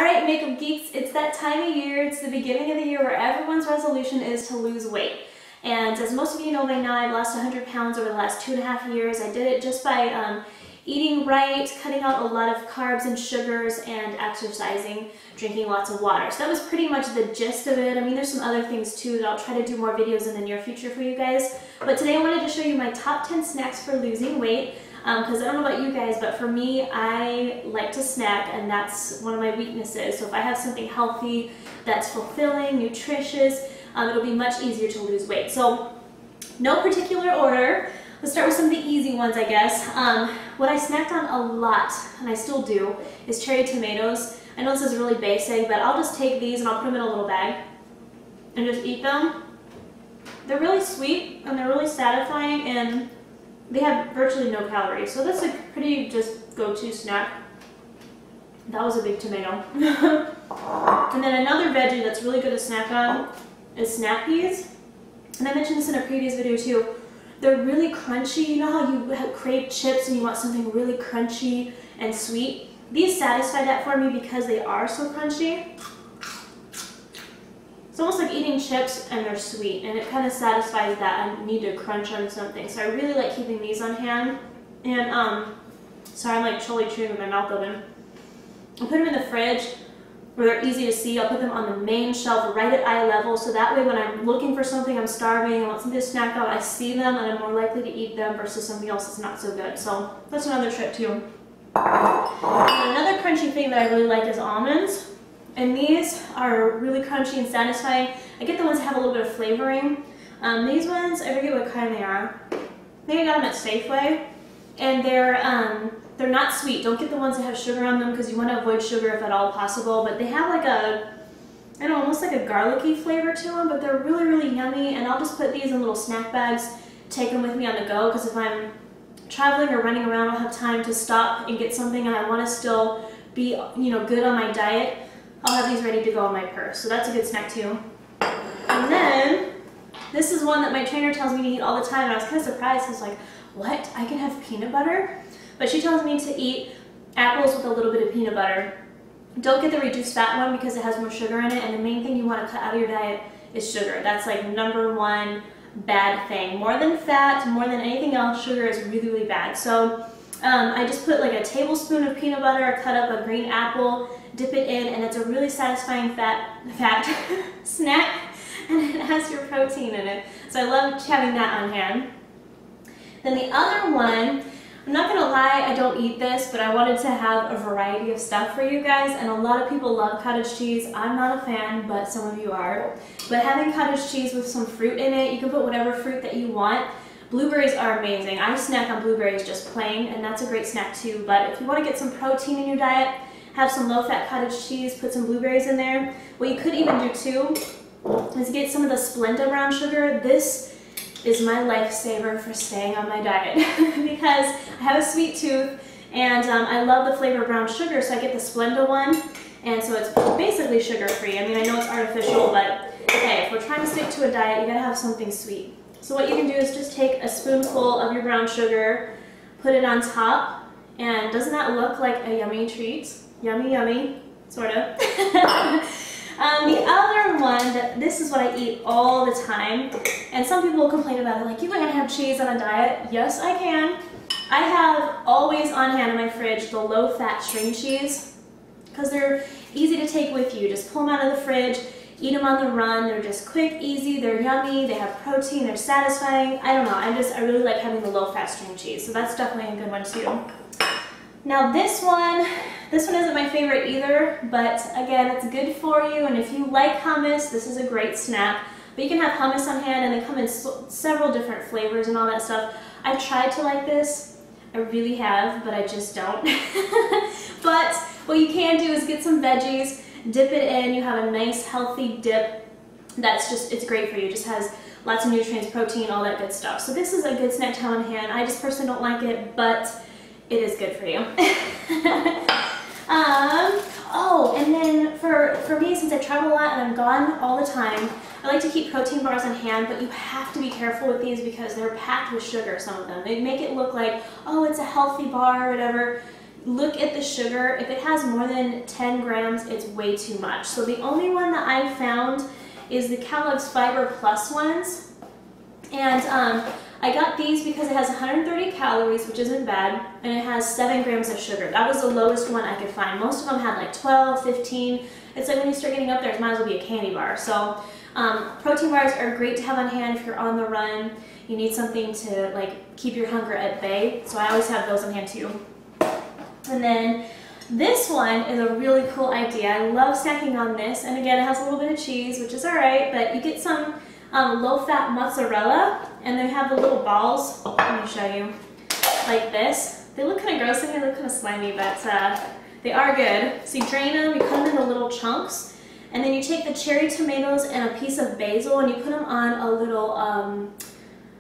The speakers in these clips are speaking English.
Alright, makeup geeks, it's that time of year, it's the beginning of the year where everyone's resolution is to lose weight. And as most of you know by now, I've lost 100 pounds over the last 2.5 years. I did it just by eating right, cutting out a lot of carbs and sugars, and exercising, drinking lots of water. So that was pretty much the gist of it. I mean, there's some other things too that I'll try to do more videos in the near future for you guys. But today I wanted to show you my top 10 snacks for losing weight. Because I don't know about you guys, but for me, I like to snack, and that's one of my weaknesses. So if I have something healthy that's fulfilling, nutritious, it'll be much easier to lose weight. So no particular order. Let's start with some of the easy ones, I guess. What I snacked on a lot, and I still do, is cherry tomatoes. I know this is really basic, but I'll just take these and I'll put them in a little bag and just eat them. They're really sweet and they're really satisfying, and they have virtually no calories, so that's a pretty just go-to snack. That was a big tomato. And then another veggie that's really good to snack on is snap peas. And I mentioned this in a previous video too. They're really crunchy. You know how you crave chips and you want something really crunchy and sweet? These satisfy that for me because they are so crunchy. It's almost like eating chips and they're sweet, and it kind of satisfies that I need to crunch on something. So I really like keeping these on hand. And sorry, I'm like totally chewing with my mouth open. I'll put them in the fridge where they're easy to see. I'll put them on the main shelf right at eye level, so that way when I'm looking for something, I'm starving, I want something to snack on, I see them and I'm more likely to eat them versus something else that's not so good. So that's another trick too. And another crunchy thing that I really like is almonds. And these are really crunchy and satisfying. I get the ones that have a little bit of flavoring. These ones, I forget what kind they are. I think I got them at Safeway. And they're not sweet. Don't get the ones that have sugar on them because you want to avoid sugar if at all possible. But they have like a, I don't know, almost like a garlicky flavor to them, but they're really, really yummy. And I'll just put these in little snack bags, take them with me on the go, because if I'm traveling or running around, I'll have time to stop and get something and I want to still be, good on my diet. I'll have these ready to go in my purse, so that's a good snack too. And then, this is one that my trainer tells me to eat all the time, and I was kind of surprised. I was like, what? I can have peanut butter? But she tells me to eat apples with a little bit of peanut butter. Don't get the reduced fat one because it has more sugar in it, and the main thing you want to cut out of your diet is sugar. That's like #1 bad thing. More than fat, more than anything else, sugar is really, really bad. So I just put like a tablespoon of peanut butter, cut up a green apple, dip it in, and it's a really satisfying fat snack, and it has your protein in it. So I love having that on hand. Then the other one, I'm not gonna lie, I don't eat this, but I wanted to have a variety of stuff for you guys, and a lot of people love cottage cheese. I'm not a fan, but some of you are. But having cottage cheese with some fruit in it, you can put whatever fruit that you want. Blueberries are amazing. I snack on blueberries just plain, and that's a great snack too. But if you want to get some protein in your diet, have some low-fat cottage cheese, put some blueberries in there. What you could even do too is get some of the Splenda brown sugar. This is my lifesaver for staying on my diet because I have a sweet tooth, and I love the flavor of brown sugar, so I get the Splenda one, and so it's basically sugar-free. I mean, I know it's artificial, but hey, if we're trying to stick to a diet, you gotta have something sweet. So what you can do is just take a spoonful of your brown sugar, put it on top, and doesn't that look like a yummy treat? Yummy, yummy, sort of. The other one, this is what I eat all the time, and some people will complain about it, like, you can't have cheese on a diet. Yes, I can. I have always on hand in my fridge the low-fat string cheese, because they're easy to take with you. Just pull them out of the fridge, eat them on the run. They're just quick, easy, they're yummy, they have protein, they're satisfying. I don't know, I really like having the low-fat string cheese, so that's definitely a good one too. Now this one isn't my favorite either, but again, it's good for you, and if you like hummus, this is a great snack. But you can have hummus on hand, and they come in several different flavors and all that stuff. I've tried to like this, I really have, but I just don't. But what you can do is get some veggies, dip it in, you have a nice healthy dip it's great for you. It just has lots of nutrients, protein, all that good stuff. So this is a good snack to have on hand. I just personally don't like it, but it is good for you. Oh, and then for me, since I travel a lot and I'm gone all the time, I like to keep protein bars on hand, but you have to be careful with these because they're packed with sugar, some of them. They make it look like, oh, it's a healthy bar or whatever. look at the sugar. If it has more than 10 grams, it's way too much. So the only one that I found is the Kellogg's Fiber Plus ones. And I got these because it has 130 calories, which isn't bad, and it has 7 grams of sugar. That was the lowest one I could find. Most of them had like 12, 15. It's like when you start getting up there, it might as well be a candy bar. So protein bars are great to have on hand if you're on the run. You need something to like keep your hunger at bay. So I always have those on hand too. And then this one is a really cool idea. I love snacking on this. And again, it has a little bit of cheese, which is all right, but you get some low-fat mozzarella, and they have the little balls. Let me show you. Like this. They look kind of gross and they look kind of slimy, but they are good. So you drain them, you cut them into little chunks, and then you take the cherry tomatoes and a piece of basil, and you put them on a little, I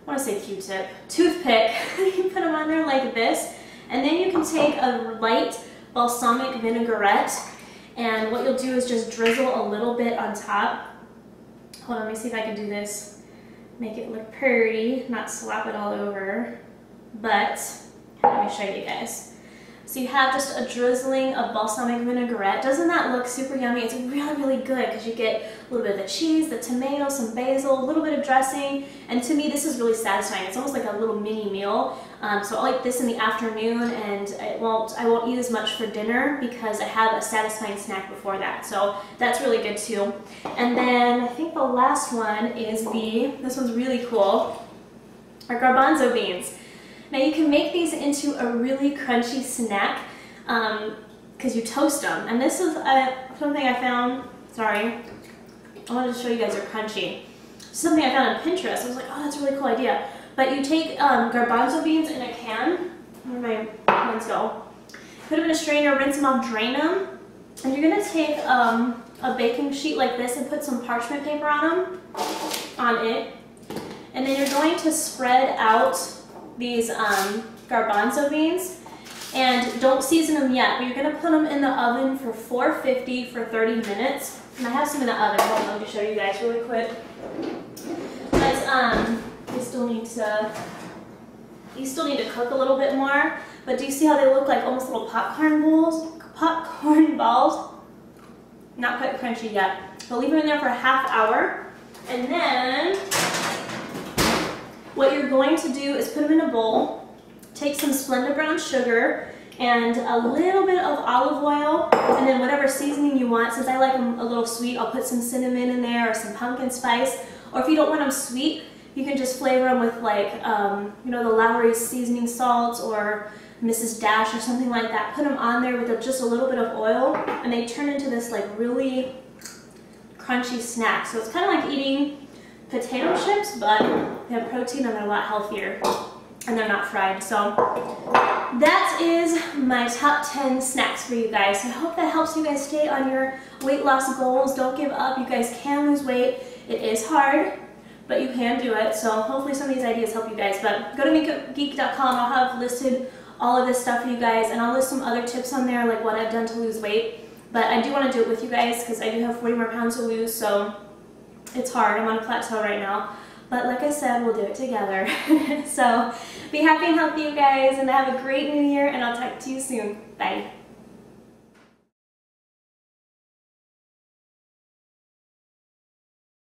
want to say Q-tip, toothpick. You put them on there like this, and then you can take a light balsamic vinaigrette, and what you'll do is just drizzle a little bit on top. Hold on, let me see if I can do this. Make it look pretty, not slap it all over, but let me show you guys. So you have just a drizzling of balsamic vinaigrette. Doesn't that look super yummy? It's really, really good because you get a little bit of the cheese, the tomato, some basil, a little bit of dressing, and to me this is really satisfying. It's almost like a little mini meal. So I like this in the afternoon, and I won't eat as much for dinner because I have a satisfying snack before that. So that's really good too. And then I think the last one is this one's really cool, are garbanzo beans. Now you can make these into a really crunchy snack because you toast them. And this is something I found, sorry, I wanted to show you guys are crunchy. Something I found on Pinterest. I was like, oh, that's a really cool idea. But you take garbanzo beans in a can. Where my ones go? Put them in a strainer, rinse them off, drain them. And you're gonna take a baking sheet like this and put some parchment paper on it. And then you're going to spread out these garbanzo beans, and don't season them yet, but you're going to put them in the oven for 450 for 30 minutes. And I have some in the oven. Hold on, let me show you guys really quick. But you still need to cook a little bit more. But do you see how they look like almost little popcorn balls? Not quite crunchy yet. But leave them in there for a half hour, and then what you're going to do is put them in a bowl, take some Splenda brown sugar and a little bit of olive oil, and then whatever seasoning you want. Since I like them a little sweet, I'll put some cinnamon in there or some pumpkin spice. Or if you don't want them sweet, you can just flavor them with like, you know, the Lowry's seasoning salt or Mrs. Dash or something like that. Put them on there with just a little bit of oil, and they turn into this like really crunchy snack. So it's kind of like eating potato chips, but they have protein and they're a lot healthier, and they're not fried. So that is my top 10 snacks for you guys. I hope that helps you guys stay on your weight loss goals. Don't give up. You guys can lose weight. It is hard, but you can do it. So hopefully some of these ideas help you guys. But go to MakeupGeek.com. I'll have listed all of this stuff for you guys, and I'll list some other tips on there, like what I've done to lose weight. But I do want to do it with you guys because I do have 40 more pounds to lose, so it's hard. I'm on a plateau right now. But like I said, we'll do it together. So be happy and healthy, you guys, and have a great new year, and I'll talk to you soon. Bye.